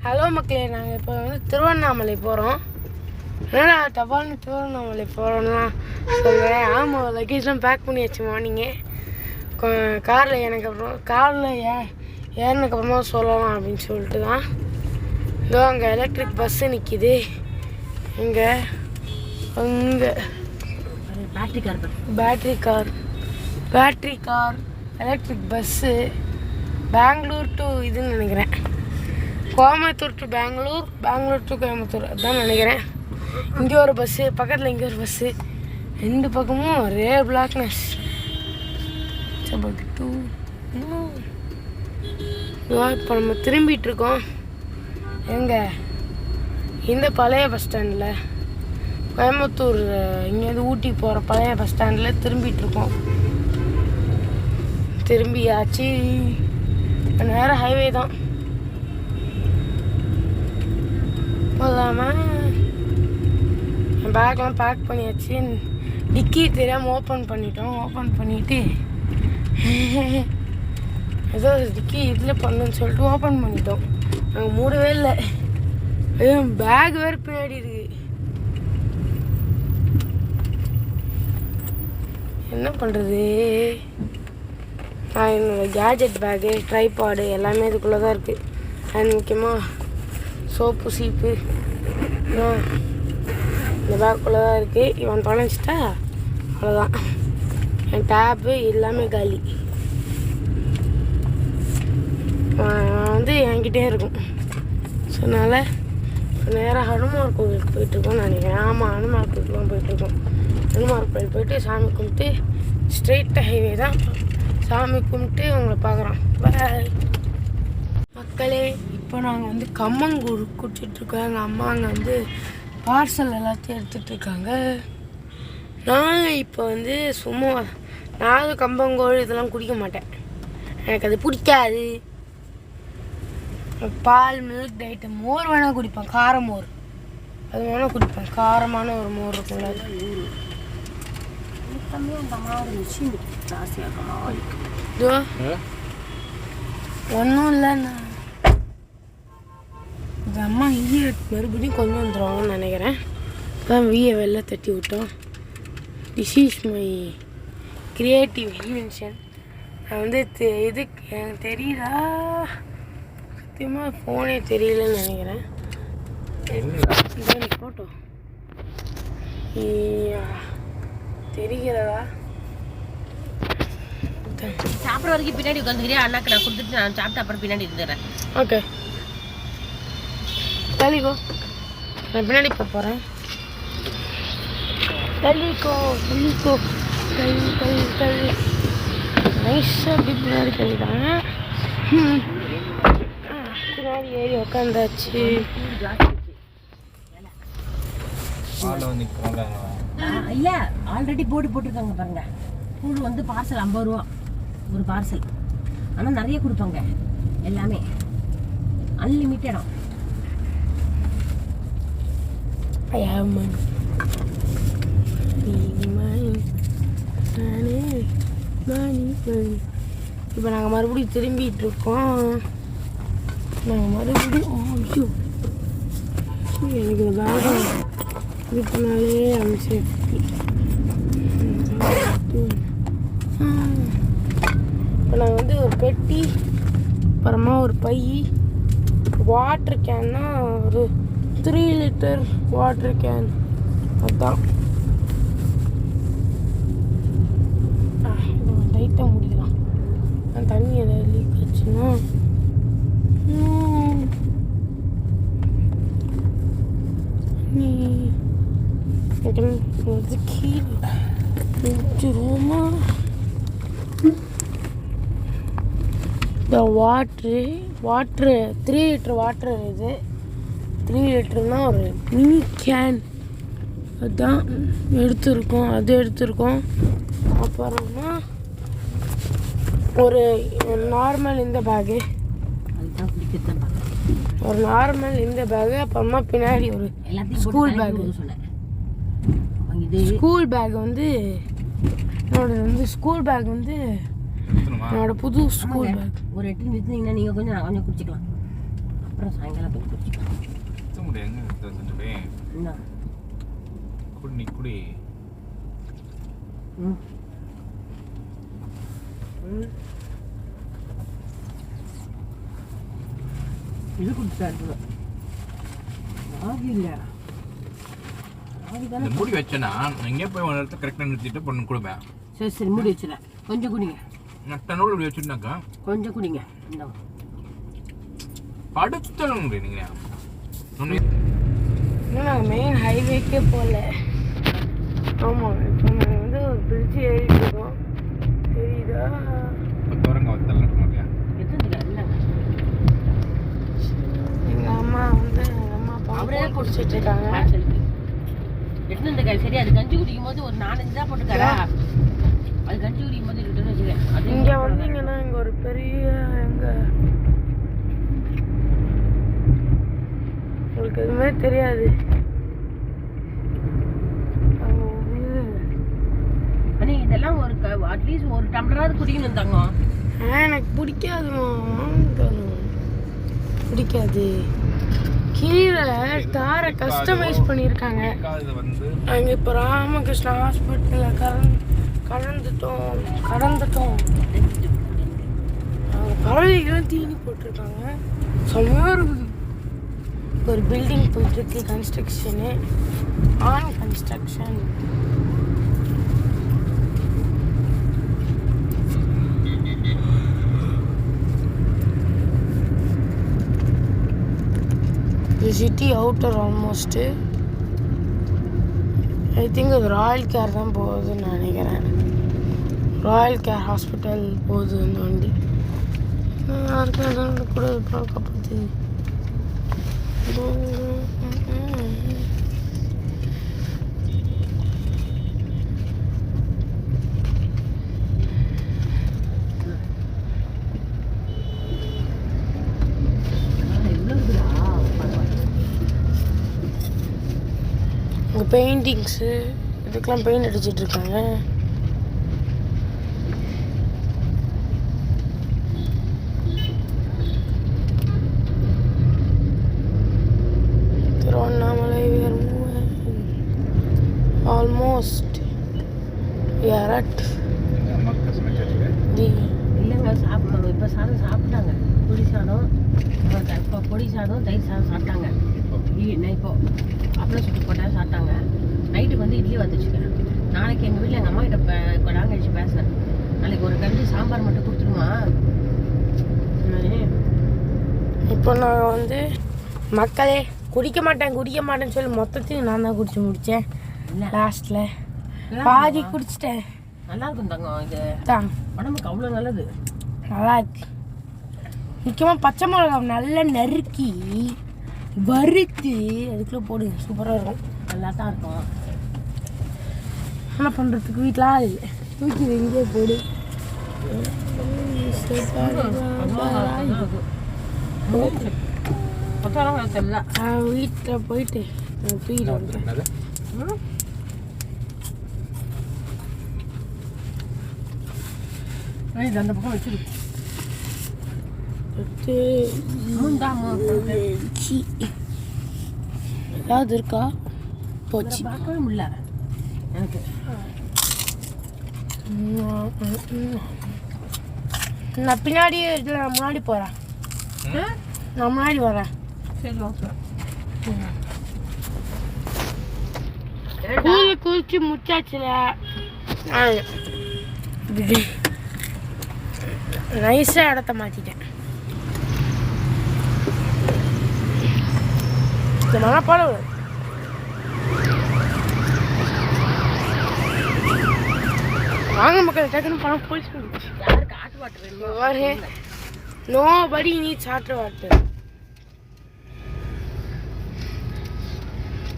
Hello மக்களே, நாங்கள் இப்போ வந்து திருவண்ணாமலை போகிறோம். என்னடா தபால்னு திருவண்ணாமலை போகிறோன்னா சொல்கிறேன். ஆமாம், லக்கேஜ்லாம் பேக் பண்ணியாச்சு மார்னிங்கே. காரில் எனக்கு அப்புறம் காரில் ஏறினதுக்கப்புறமா சொல்லலாம் அப்படின்னு சொல்லிட்டு தான். இதோ அங்கே எலக்ட்ரிக் பஸ்ஸு நிற்கிது. இங்கே அங்கே battery car electric bus Bangalore to இதுன்னு நினைக்கிறேன். கோயம்புத்தூர் டு பெங்களூர் டு கோயம்புத்தூர் அதுதான் நினைக்கிறேன். இங்கே ஒரு பஸ்ஸு, பக்கத்தில் இங்கே ஒரு பஸ்ஸு, ரெண்டு பக்கமும் ஒரே பிளாக்னஸ். இப்போ நம்ம திரும்பிகிட்ருக்கோம். எங்கே இந்த பழைய பஸ் ஸ்டாண்டில், கோயம்புத்தூர் இங்கேருந்து ஊட்டி போகிற பழைய பஸ் ஸ்டாண்டில் திரும்பிகிட்ருக்கோம். திரும்பியாச்சு. நேரம் ஹைவே தான். என் பேக்லாம் பேக் பண்ணியாச்சு. டிக்கி தெரியாமல் ஓப்பன் பண்ணிட்டோம். ஓப்பன் பண்ணிவிட்டு ஏதோ டிக்கி இதில் பண்ணுன்னு சொல்லிட்டு ஓப்பன் பண்ணிட்டோம். நாங்கள் மூடவே இல்லை. பேக் வேறு பின்னாடி இருக்கு. என்ன பண்ணுறது? என்னோடய கேஜெட் பேகு, ட்ரைபாடு எல்லாமே இதுக்குள்ளே தான் இருக்குது. அண்ட் முக்கியமாக சோப்பு சீப்பு இந்த பேக்குள்ளே தான் இருக்குது. இவன் தொலைச்சிட்டா அவ்வளோதான். என் டேப்பு எல்லாமே காலி. வந்து என்கிட்டே இருக்கும். ஸோ அதனால் நேராக ஹனுமார் கோவிலுக்கு போயிட்டுருக்கோம்னு நினைக்கிறேன். ஆமாம், ஹனுமார் கோவிலுக்கு தான் போயிட்டுருக்கோம். ஹனுமார் கோவில் போயிட்டு சாமி கும்பிட்டு ஸ்ட்ரெயிட்டாக ஹைவே தான். சாமி கும்பிட்டு உங்களை பார்க்குறோம். பாய் மக்களே. இப்போ நாங்கள் வந்து கம்மங்கூழ் குடிச்சிட்ருக்கோம். எங்கள் அம்மா அங்கே வந்து பார்சல் எல்லாத்தையும் எடுத்துகிட்ருக்காங்க. நான் இப்போ வந்து சும்மா நான் கம்பங்கூழ் இதெல்லாம் குடிக்க மாட்டேன். எனக்கு அது பிடிக்காது. பால், மில்க் டைட்டு, மோர் வேணால் குடிப்பேன். கார மோர் அது வேணால் குடிப்பேன். காரமான ஒரு மோர் இருக்குல்ல. ஒன்றும் இல்லைண்ணா. இந்த அம்மா ஈய மறுபடியும் கொண்டு வந்துடுவாங்கன்னு நினைக்கிறேன். அதான் வீயை வெளில தட்டி விட்டோம். This is my creative invention. நான் வந்து இதுக்கு எனக்கு தெரியுதா சத்தியமாக ஃபோனே தெரியலன்னு நினைக்கிறேன். ஃபோட்டோ தெரிகிறதா? சாப்பிட்ற வரைக்கும் பின்னாடி உட்காந்துக்கிறியா? அண்ணாக்கு நான் கொடுத்துட்டு நான் சாப்பிட்டு அப்புறம் பின்னாடி இருந்துடுறேன். ஓகே, தள்ளிக்கோ. நான் பின்னாடி போகிறேன். தள்ளிக்கோ தள்ளி நைஸாக அப்படி பின்னாடி தள்ளிட்டாங்க. பின்னாடி ஏறி உக்காந்தாச்சு. இல்லை, ஆல்ரெடி போட்டிருக்காங்க பாருங்க. கூழ் வந்து பார்சல் 50 ரூபா ஒரு பார்சல். ஆனால் நிறைய கொடுப்பாங்க. எல்லாமே அன்லிமிட்டடாக. இப்போ நாங்கள் மறுபடியும் திரும்பிட்டு இருக்கோம். நாங்கள் மறுபடியும் எனக்கு இந்த பேகம் இது பண்ணாலே அந்த சேஃப்டி. இப்போ நாங்கள் வந்து ஒரு பெட்டி, அப்புறமா ஒரு பை, வாட்ரு கேன்னா ஒரு 3 லிட்டர் வாட்ரு கேன். அதுதான் லைட்டாக முடியலாம். நான் தண்ணி எதாவது லீக் ஆச்சுன்னா கீழே வச்சுருவோமா? இந்த வாட்ரு 3 லிட்டர் வாட்ரு. இது 3 லிட்டர்னால் ஒரு மினி கேன். அதுதான் எடுத்துருக்கோம். அது எடுத்துருக்கோம். அப்புறமா ஒரு நார்மல் இந்த பேகு, ஒரு நார்மல் இந்த பேகு. அப்புறமா பின்னாடி ஒரு ஸ்கூல் பேகு. ஸ்கூல் பேக் வந்து என்னோட ஸ்கூல் பேக் வந்து என்னோட புது ஸ்கூல் பேக். ஒரு 8 நிறுத்தினீங்கன்னா நீங்கள் கொஞ்சம் குடிச்சிக்கலாம். அப்புறம் சாயங்காலம் போய் குடிச்சிக்கலாம். என்ன குடி ம் இது குடிச்சாரு ஆகி இல்லையா ஆகி தானே. மூடி வச்சேன்னா எங்கே போய் ஒரு இடத்துல கரெக்டாக நிறுத்திட்டு பொண்ணு கொடுப்பேன். சரி சரி மூடி வச்சுறேன். கொஞ்சம் குடிங்க. நட்டனோடு இப்படி வச்சுருந்தாக்கா கொஞ்சம் குடிங்க. இந்த படுத்தணும் நீங்கள் இன்னும் நாங்கள் மெயின் ஹைவேக்கே போகல. ஆமாம், இப்போ நாங்கள் வந்து ஒரு பிரிட்ஜ் ஏறிட்டு இருக்கோம். தெரியுதா? வரங்க வத்தலாம் மாதிரியா எத்தனை இல்லைங்க. எங்கள் அம்மா வந்து எங்கள் அம்மா அவரே பாவரே குடிச்சிட்டு இருக்காங்க. எத்தனை சரி, அது கஞ்சி குடிக்கும் போது ஒரு 4-5 தான் போட்டுக்காரா. அது கஞ்சி குடிக்கும் போது இருக்குன்னு வச்சுக்கேன். அது இங்கே வந்தீங்கன்னா இங்கே ஒரு பெரிய உங்களுக்கு எதுவுமே தெரியாது. அண்ணே இதெல்லாம் ஒரு அட்லீஸ்ட் ஒரு டம்ளராவது குடிக்கணும் தாங்க. எனக்கு பிடிக்காதுமா, பிடிக்காது. கீழே தாரை கஸ்டமைஸ் பண்ணியிருக்காங்க. அங்கே இப்போ ராமகிருஷ்ணா ஹாஸ்பிட்டலில் கடந்துட்டோம். அங்கே பறவைகளும் தீனி போட்டிருக்காங்க. செம்மையாக இருக்குது. ஒரு பில்டிங் போயிட்டுருக்கு, construction on construction. City outer almost. I think அது ராயல் கேர் தான் போகுதுன்னு நினைக்கிறேன். ராயல் கேர் ஹாஸ்பிட்டல் போகுது இந்த வண்டி. யாருக்கும் கூட காப்பாற்று. இங்கே பெயிண்டிங்ஸு இதுக்கெலாம் பெயிண்ட் அடிச்சிட்ருக்காங்க. திருவண்ணாமலை ஆல்மோஸ்ட் இல்லைங்க சாப்பிடணும். இப்போ சாதம் சாப்பிட்டாங்க. பொடி சாதம், இப்போ பொடி சாதம் தயிர் சாதம் சாப்பிட்டாங்க. இப்போ அப்பளம் சுட்டு போட்டால் சாப்பிட்டாங்க. நைட்டுக்கு வந்து இட்லி வந்துச்சுக்கிறேன். நாளைக்கு எங்கள் வீட்டில் எங்கள் அம்மா கிட்ட நாங்கள் கழிச்சு பேசுகிறேன். நாளைக்கு ஒரு கஞ்சி சாம்பார் மட்டும் கொடுத்துருமா. இப்போ நான் வந்து மக்களே குடிக்க மாட்டேன்னு சொல்லி மொத்தத்தையும் நான் தான் குடிச்சு முடித்தேன். லாஸ்ட்டில் பாதி குடிச்சிட்டேன். நல்லா இருக்கும் தங்கம். இது தான் உடம்புக்கு அவ்வளோ நல்லது. நல்லா இருக்கு. முக்கியமாக பச்சை மிளகா நல்லா நறுக்கி வறுத்து அதுக்குள்ளே போடுங்க, சூப்பராக இருக்கும். நல்லா தான் இருக்கும். என்ன பண்ணுறதுக்கு வீட்டில் ஆள் இல்லை, தூக்கி எங்கேயே போடு. வீட்டில் போயிட்டு தூக்கிட்டு வந்துட்டேன். அந்த பக்கம் வச்சிரு. ஏதாவது இருக்கா? போச்சு, பார்க்கவே முடியல எனக்கு. நான் பின்னாடி நான் முன்னாடி போகிறேன். நான் முன்னாடி வரேன். சரி ஓகே. குளிச்சு முச்சாச்சுல. நைஸாக இடத்த மாற்றிட்டேன். மழை போல வாங்க மக்கள், டக்குன்னு பணம் போயிடுச்சு. யாருக்கு ஹாட் வாட்டர் வேணும்? Nobody needs hot water.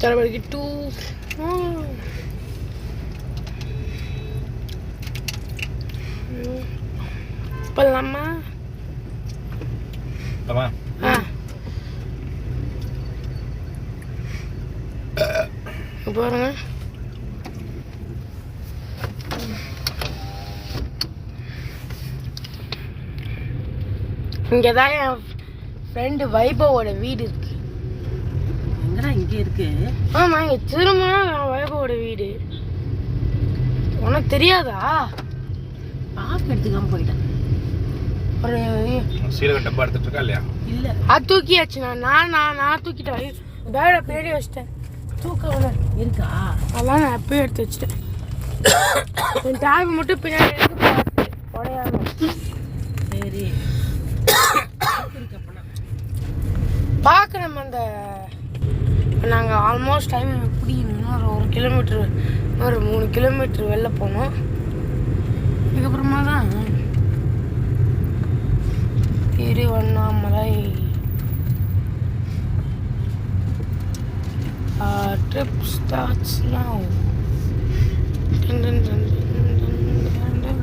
Everybody get two. Palama. Tama. பாருங்க, இங்கே தான் என் ஃப்ரெண்டு வைபவோட வீடு இருக்கு. எங்கடா இங்கே இருக்கு? ஆமா, இங்க திரும்ப வைபவோட வீடு. உனக்கு தெரியாதா? பாஸ் எடுத்துக்காம போயிட்டேன். ஒரு சீரக டப்பா எடுத்துட்டு இருக்கா இல்லையா? இல்ல அது தூக்கியாச்சு. நான் தூக்கிட்டேன். பேட பின்னாடி வச்சிட்டேன். தூக்க இருக்கா? அதெல்லாம் நான் எப்பயும் எடுத்து வச்சிட்டேன். என் டேப் மட்டும் பின்னாடி எடுத்து பார்த்து உடையாம. சரி பார்க்க நம்ம அந்த நாங்கள் ஆல்மோஸ்ட் டைம் எப்படி இன்னொரு 1 கிலோமீட்டர், ஒரு 3 கிலோமீட்டர் வெளில போனோம். இதுக்கப்புறமா தான் Tiruvannamalai trip starts now. Dun, dun, dun, dun, dun, dun, dun,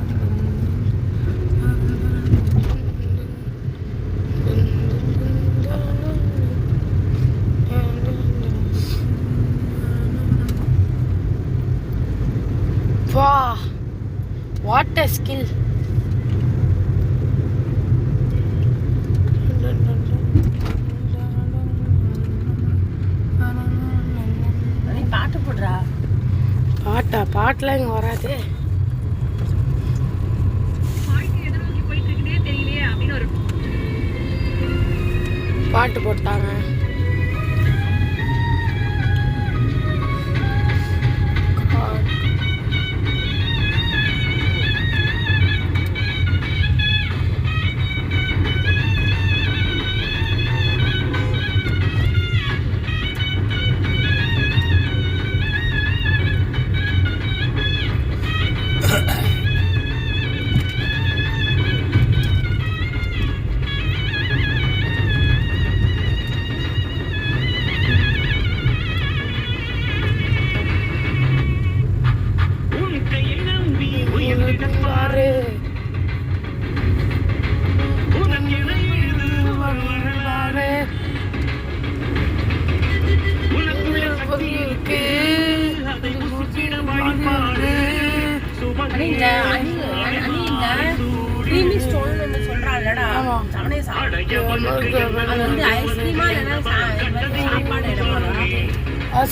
wow, what a skill. பாட்டு போடுறா. பாட்டுலாம் இங்கே வராது. பாட்டு போட்டாங்க.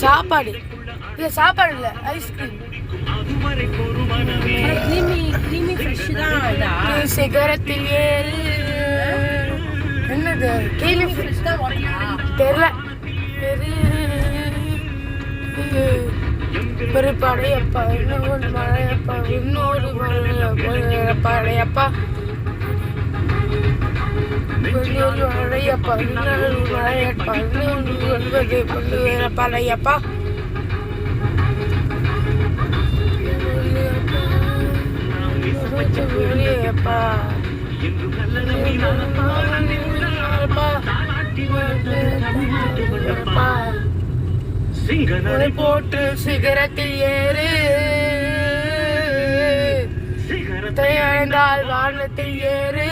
சாப்பாடு இது சாப்பாடு இல்லை, ஐஸ்கிரீம். சிகரத்தில் ஏறு. என்னது கிரீமி ஃப்ரெஷ் தான் தெரியல. ஒரு படையப்பா, இன்னொரு மழையப்பா, இன்னொரு படையப்பா, இன்னொரு மழையப்பா, இன்னொரு மழையப்பா, இன்னொரு பழையப்பா. சிங்கரை போட்டு சிகரத்தில் ஏறு, சிகரத்தை அடைந்தால் வானத்தில் ஏறு.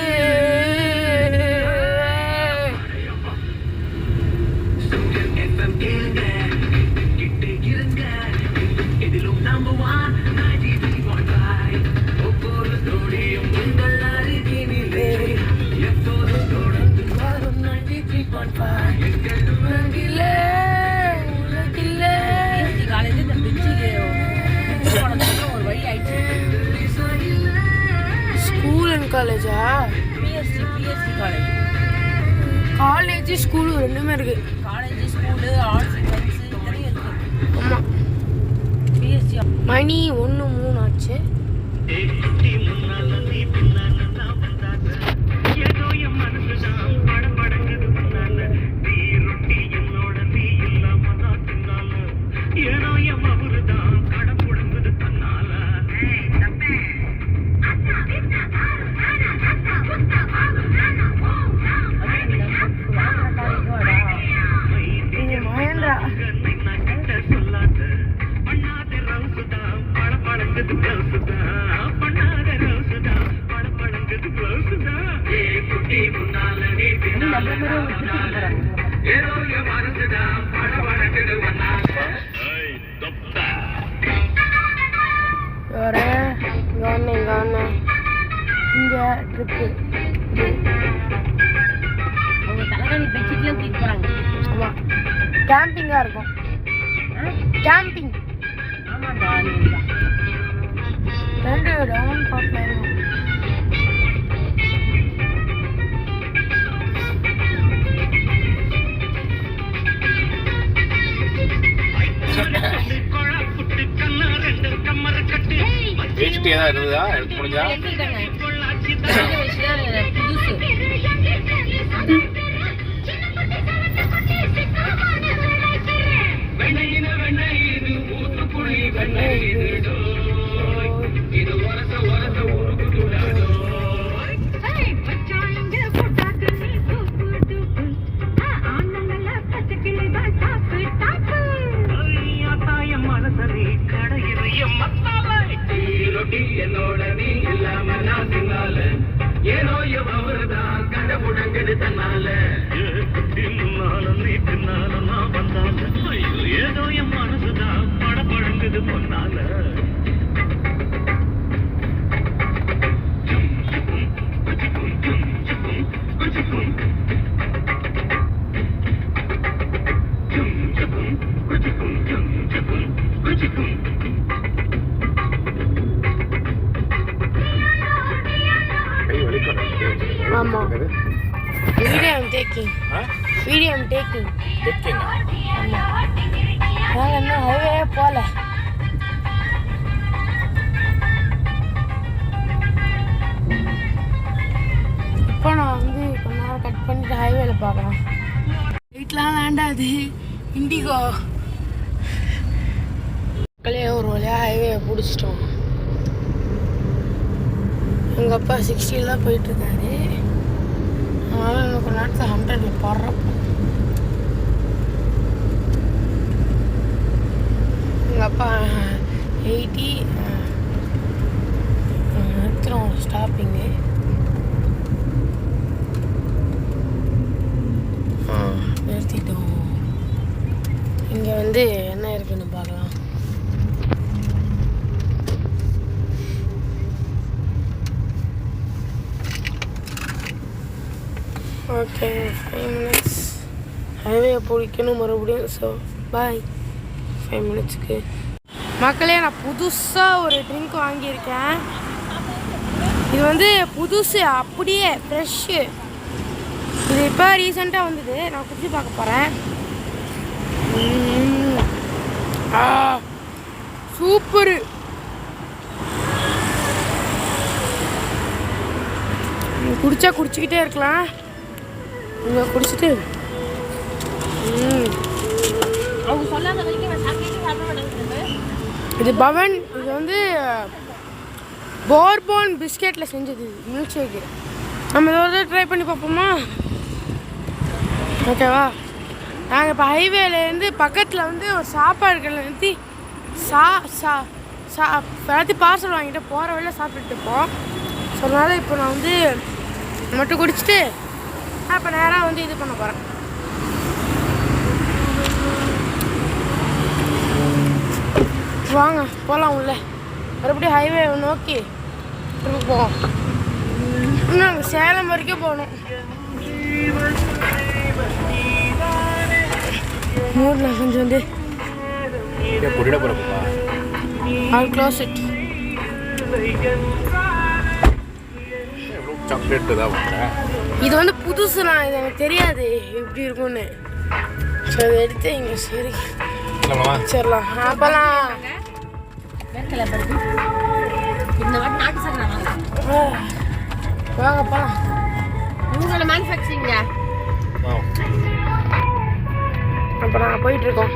ஸ்கூல் அண்ட் காலேஜா? BSc college. காலேஜ் ஸ்கூல் ரெண்டுமே இருக்கு. காலேஜ் ஸ்கூலு ஆர்ட்ஸ் சயின்ஸ் இத்தனையும் இருக்கு. ஆமாம். பிஎஸ்சி மணி 1:03 ஆச்சு. இங்க ட்ரிப்பு பின்னாடி பெட்ஷீட்லாம் தூக்கி போகிறாங்க. ஆமாம், கேம்பிங்காக இருக்கும். கேம்பிங் ஆமாண்டா. ரெண்டு டவுன் பார்க்கலாம். பேசிட்டே தான் இருந்ததா எடுத்து முடிஞ்சா புதுசு என்னோட நீ இல்லாம நான் சிங்கால ஏனோ அவருதான் கட முடங்குது தன்னால நீ பின்னால நான் வந்தால ஏதோ என் மனசுதான் பட பழங்குது பொன்னால ஆமாம், video I'm taking. Video I'm taking. ஆமாம், நாங்கள் இன்னும் ஹைவே போகல. இப்போ நான் வந்து கொஞ்ச நேரம் கட் பண்ணிட்டு ஹைவேல பார்க்கலாம். வீட்லாம் வேண்டாது இண்டிகோ. மக்களே ஒரு வழியாக ஹைவே பிடிச்சிட்டோம். எங்கள் அப்பா 60 தான் போயிட்டுருக்காரு. அதனால் எனக்கு நேரத்தில் 100 போடுறப்போ எங்கள் அப்பா 80 நிறுத்துகிறோம் ஸ்டாப்பிங்கு. நிறுத்திட்டோம். இங்கே வந்து என்ன இருக்குன்னு பார்க்கலாம். ஓகே, 5 minutes ஹைவே பிடிக்கணும் மறுபடியும். So bye. 5 minutesக்கு மக்களே நான் புதுசாக ஒரு ட்ரிங்க் வாங்கியிருக்கேன். இது வந்து புதுசு, அப்படியே ஃப்ரெஷ்ஷு. இது இப்போ ரீசெண்டாக வந்தது. நான் குடிச்சு பார்க்க போகிறேன். சூப்பரு. குடிச்சா குடிச்சிக்கிட்டே இருக்கலாம். இங்கே குடிச்சிட்டு அவங்க சொல்லாத வரைக்கும் நான் சாப்பிட்டு இது பவன். இது வந்து போர்போன் பிஸ்கெட்டில் செஞ்சது மில்க் ஷேக்கு. நம்ம இதை ட்ரை பண்ணி பார்ப்போமா? ஓகேவா? நாங்கள் இப்போ ஹைவேலேருந்து பக்கத்தில் வந்து ஒரு சாப்பாடு கடையில் நிறுத்தி எல்லாத்தையும் பார்சல் வாங்கிட்டு போகிற வழியில் சாப்பிட்டுட்டு இருப்போம். ஸோ அதனால் இப்போ நான் வந்து மட்டும் குடிச்சிட்டு இப்போ நேராக வந்து இது பண்ண போகிறேன். வாங்க போகலாம் உள்ள. மறுபடியும் ஹைவே நோக்கி திரும்ப போவோம். இன்னும் நாங்கள் சேலம் வரைக்கும் போகணும். மூடில் கொஞ்சம் வந்து ஆல் க்ளோஸ் இட். சாக்லேட் தான் வாங்குறேன். இது வந்து புதுசுண்ணா. இது எனக்கு தெரியாது எப்படி இருக்கும்னு. ஸோ அதை எடுத்து இங்கே சரி சரிலாம் அப்போலாம் வாங்க போகலாம். உங்களோட மேனுஃபேக்சரிங்க. அப்போ நாங்கள் போயிட்டுருக்கோம்.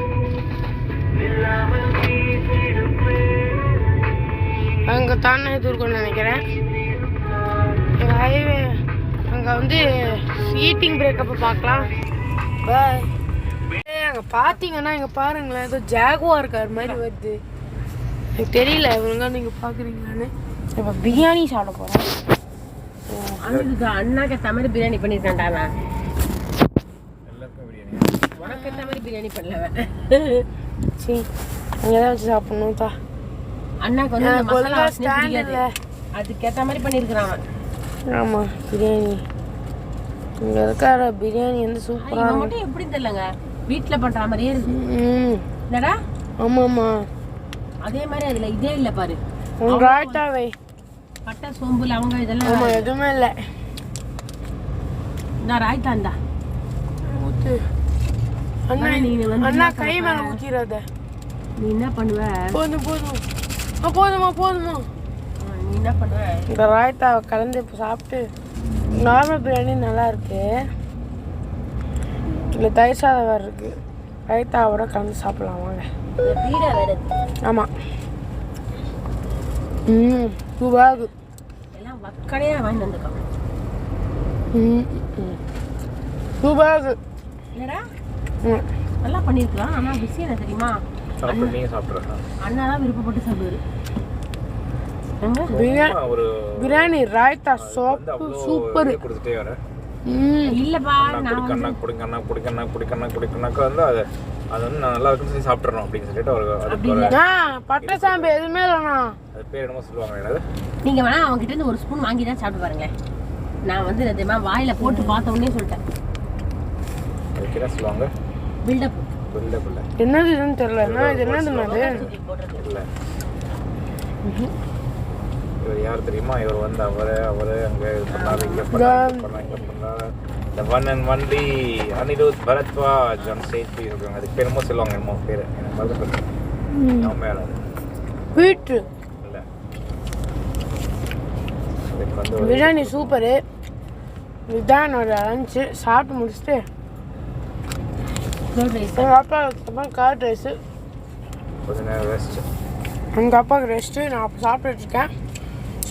அங்கே தானே இது இருக்கும்னு நினைக்கிறேன். எங்கள் ஹைவே அங்கே வந்து ஹீட்டிங் பிரேக்கப்போ பார்க்கலாம். பாய். அங்கே பார்த்தீங்கன்னா இங்கே பாருங்களேன், ஏதோ ஜாகுவார் கார் மாதிரி வருது. எனக்கு தெரியல இவங்க நீங்கள் பார்க்குறீங்களான்னு. இப்போ பிரியாணி சாப்பிட போகிறேன். அன்னைக்கு அண்ணாக்கு ஏற்ற மாதிரி பிரியாணி பண்ணியிருக்கேன்டா. உனக்கு ஏற்ற மாதிரி பிரியாணி பண்ணல. சரி அங்கே தான் வச்சு சாப்பிட்ணும் தான். அண்ணாக்கு வந்து மசாலா ஸ்டாண்டில் அதுக்கேற்ற மாதிரி பண்ணியிருக்கிறான். ஆமாம் பிரியாணி இங்கே இருக்கிற பிரியாணி வந்து சூப்பராக இவன் மட்டும் எப்படி தெரியலங்க வீட்டில் பண்ணுற மாதிரியே இருக்கு. ம் என்னடா ஆமாம்மா. அதே மாதிரி அதில் இதே இல்லை பாரு. உங்கள் ராய்த்தாவை பட்டை சோம்பு லவங்க இதெல்லாம் ஆமாம் எதுவுமே இல்லை. இந்த ராய்த்தா இந்தா ஊற்று அண்ணா. நீ வந்து அண்ணா கை மேலே ஊற்றிடாத. நீ என்ன பண்ணுவ? போதும் போதும் போதுமா போதுமா. நீ என்ன பண்ணுவ? இந்த ராய்த்தாவை கலந்து இப்போ சாப்பிட்டு நார்மல் பிரியாணி நல்லா இருக்கு. இல்லை தயிர் சாதம் வேறு இருக்கு. ரைத்தாவோட கலந்து சாப்பிடலாம் வாங்க. வீடா வேறு. ஆமாம். ரூபாகு எல்லாம் வக்கடையாக வாங்கி வந்துருக்காங்க. ரூபாகு இல்லைடா நல்லா பண்ணியிருக்கலாம். ஆனால் விஷயம் என்ன தெரியுமா? சாப்பிட்டு நீங்கள் சாப்பிட்றேன். அண்ணா தான் விருப்பப்பட்டு சாப்பிடுவாரு. பிரியாணி ராய்த்தா சோப்பு சூப்பர் கொடுத்துட்டே வரேன். இல்லப்பா நான் குடிக்கண்ணாக்கா வந்து அது வந்து நான் நல்லா இருக்குன்னு சொல்லி சாப்பிட்றோம் அப்படின்னு சொல்லிட்டு ஒரு பட்டை சாம்பு எதுவுமே இல்லைண்ணா. அது பேர் என்னமோ சொல்லுவாங்க. என்னது நீங்க வேணா அவங்க கிட்ட இருந்து ஒரு ஸ்பூன் வாங்கி தான் சாப்பிட்டு பாருங்களேன். நான் வந்து நிஜமா வாயில போட்டு பார்த்த உடனே சொல்லிட்டேன். அதுக்கு என்ன சொல்லுவாங்க? பில்டப். பில்டப் இல்லை. என்னது இதுன்னு தெரியல. இது என்னதுண்ணா? இல்லை இவர் யார் தெரியுமா? இவர் வந்து அவர் அங்கே பண்ணாரு, இங்கே பண்ணாரு. இந்த one and only Anirudh Bharadwaj safety சொல்லுவாங்க. அதுக்கு பேர் என்னமோ சொல்லுவாங்க. என்னமோ பேர் எனக்கு மறந்து மேலே வீட்டு இல்லை. அதுக்கு வந்து பிரியாணி சூப்பரு. இதுதான் என்னோட லஞ்சு. சாப்பிட்டு முடிச்சுட்டு எங்கள் அப்பா கார்ட் ரைஸு கொஞ்சம் நேரம் ரெஸ்ட். எங்கள் அப்பாவுக்கு ரெஸ்ட்டு. நான் அப்போ சாப்பிட்டுருக்கேன்.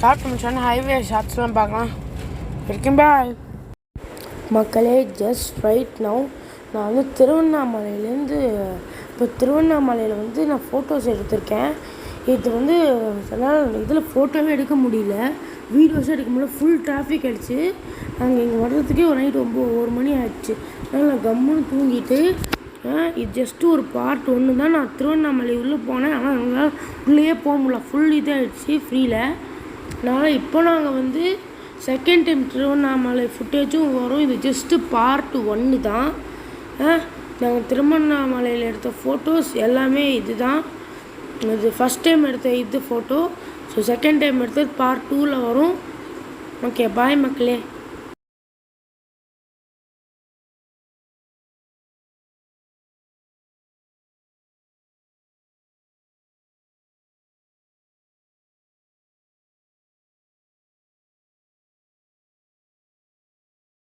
சாப்பிட்டு முடிச்சோன்னா ஹைவே ஷார்ட்ஸ்லாம் பார்க்கலாம். வரைக்கும் பாய் மக்களே. ஜஸ்ட் ரைட் நவ் நான் வந்து திருவண்ணாமலையிலேருந்து இப்போ திருவண்ணாமலையில் வந்து நான் ஃபோட்டோஸ் எடுத்திருக்கேன். இது வந்து இதில் ஃபோட்டோவே எடுக்க முடியல, வீடியோஸும் எடுக்க முடியல. ஃபுல் டிராஃபிக் ஆகிடுச்சு. நாங்கள் இங்கே வர்றதுக்கே ஒரு நைட் 9 மணி ஆகிடுச்சு. அதனால் நான் கம்முன்னு தூங்கிட்டு இது ஜஸ்ட்டு ஒரு பார்ட் 1 தான். நான் திருவண்ணாமலை உள்ளே போனேன். ஆனால் எங்களால் உள்ளேயே போக முடியல. ஃபுல் இதாகிடுச்சு ஃப்ரீயில். அதனால் இப்போ நாங்கள் வந்து செகண்ட் டைம் திருவண்ணாமலை ஃபுட்டேஜும் வரும். இது ஜஸ்ட்டு பார்ட் 1 தான். நாங்கள் திருவண்ணாமலையில் எடுத்த ஃபோட்டோஸ் எல்லாமே இது தான். இது ஃபஸ்ட் டைம் எடுத்த இது ஃபோட்டோ. ஸோ செகண்ட் டைம் எடுத்தது பார்ட் 2ல் வரும். ஓகே பாய் மக்களே.